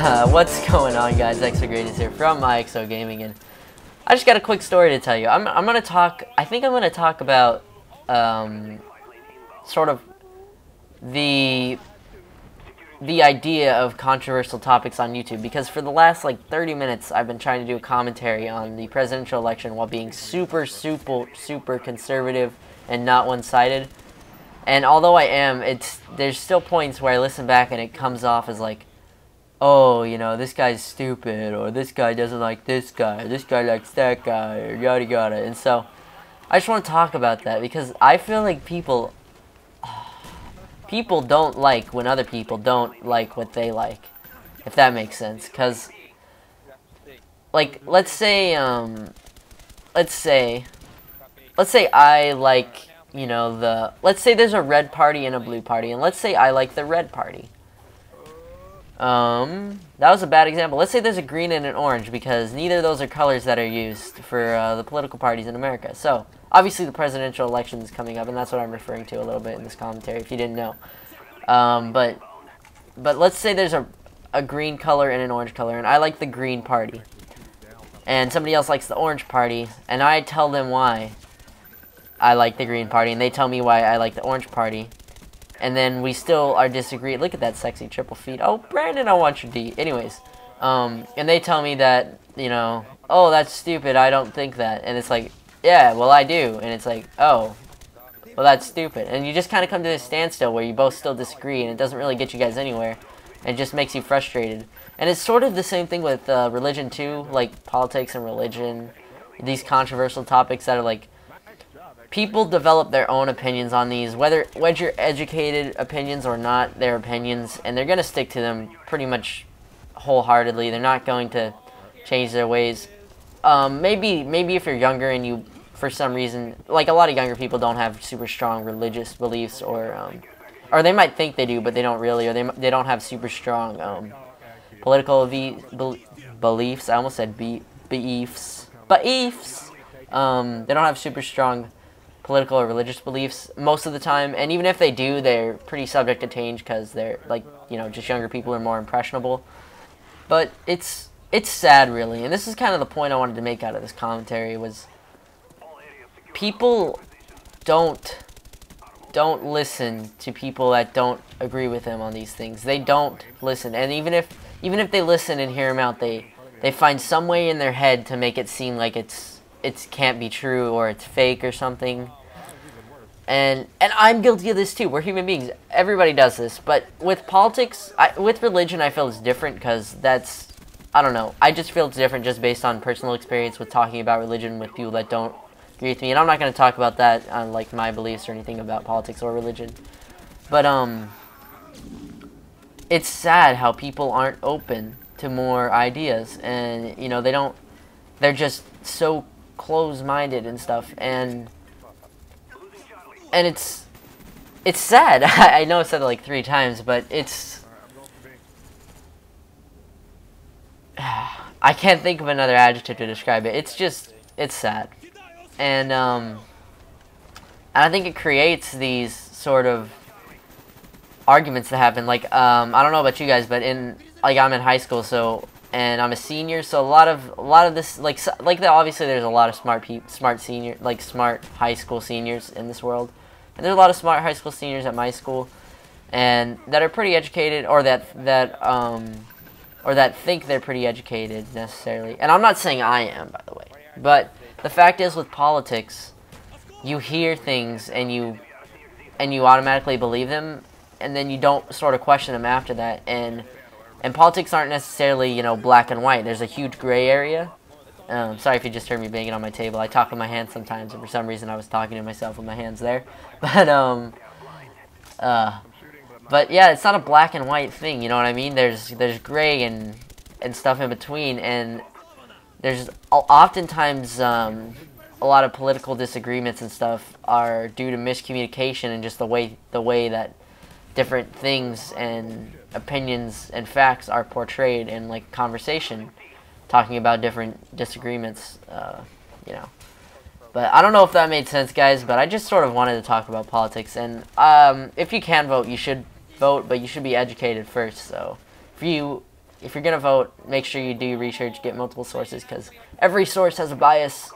What's going on, guys? Extra Greatest here from MyXO Gaming, and I just got a quick story to tell you. I'm gonna talk. I think I'm gonna talk about sort of the idea of controversial topics on YouTube, because for the last like 30 minutes I've been trying to do a commentary on the presidential election while being super conservative and not one-sided. And although I am, there's still points where I listen back and it comes off as like, oh, you know, this guy's stupid, or this guy doesn't like this guy, or this guy likes that guy, or yada yada. And so I just want to talk about that, because I feel like people don't like when other people don't like what they like, if that makes sense. Because, like, let's say I like, you know, let's say there's a red party and a blue party, and let's say I like the red party. That was a bad example. Let's say there's a green and an orange, because neither of those are colors that are used for the political parties in America. So, obviously the presidential election is coming up, and that's what I'm referring to a little bit in this commentary, if you didn't know. But let's say there's a green color and an orange color, and I like the green party, and somebody else likes the orange party, and I tell them why I like the green party, and they tell me why I like the orange party, and then we still are disagreeing. Look at that sexy triple feed. Oh, Brandon, I want your D. Anyways, and they tell me that, you know, oh, that's stupid, I don't think that, and it's like, yeah, well, I do, and it's like, oh, well, that's stupid, and you just kind of come to this standstill where you both still disagree, and it doesn't really get you guys anywhere, and it just makes you frustrated. And it's sort of the same thing with religion too, like politics and religion, these controversial topics that are like, people develop their own opinions on these, whether you're educated opinions or not, their opinions, and they're going to stick to them pretty much wholeheartedly. They're not going to change their ways. Maybe if you're younger and you, for some reason, like a lot of younger people don't have super strong religious beliefs, or they might think they do, but they don't really, or they don't have super strong political beliefs. I almost said beliefs. They don't have super strong political or religious beliefs most of the time, and even if they do, they're pretty subject to change, because they're, like, you know, just younger people are more impressionable. But it's sad, really, and this is kind of the point I wanted to make out of this commentary, was people don't listen to people that don't agree with them on these things. They don't listen, and even if they listen and hear them out, they find some way in their head to make it seem like it can't be true, or it's fake or something. And I'm guilty of this too. We're human beings. Everybody does this. But with politics, with religion, I feel it's different, because I don't know. I just feel it's different just based on personal experience with talking about religion with people that don't agree with me. And I'm not going to talk about that on, like, my beliefs or anything about politics or religion. But it's sad how people aren't open to more ideas, and, you know, they're just so close-minded and stuff, and it's sad. I know I said it like 3 times, but I can't think of another adjective to describe it. It's sad, and I think it creates these sort of arguments that happen. Like, I don't know about you guys, but I'm in high school, so. And I'm a senior, so a lot of this, obviously there's a lot of smart high school seniors in this world, and there's a lot of smart high school seniors at my school, and that are pretty educated, or that think they're pretty educated necessarily. And I'm not saying I am, by the way, but the fact is, with politics, you hear things and you automatically believe them, and then you don't sort of question them after that. And politics aren't necessarily, you know, black and white. There's a huge gray area. Sorry if you just heard me banging on my table. I talk with my hands sometimes, and for some reason I was talking to myself with my hands there. But yeah, it's not a black and white thing, you know what I mean? There's gray and stuff in between, and there's oftentimes a lot of political disagreements and stuff are due to miscommunication and just the way that different things and opinions and facts are portrayed in, like, conversation, talking about different disagreements, you know. But I don't know if that made sense, guys, but I just sort of wanted to talk about politics. And if you can vote, you should vote, but you should be educated first. So if you if you're going to vote, make sure you do your research, get multiple sources, because every source has a bias.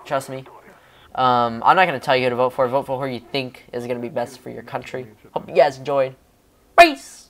Trust me. I'm not going to tell you who to vote for. Vote for who you think is going to be best for your country. Hope you guys enjoyed. Peace!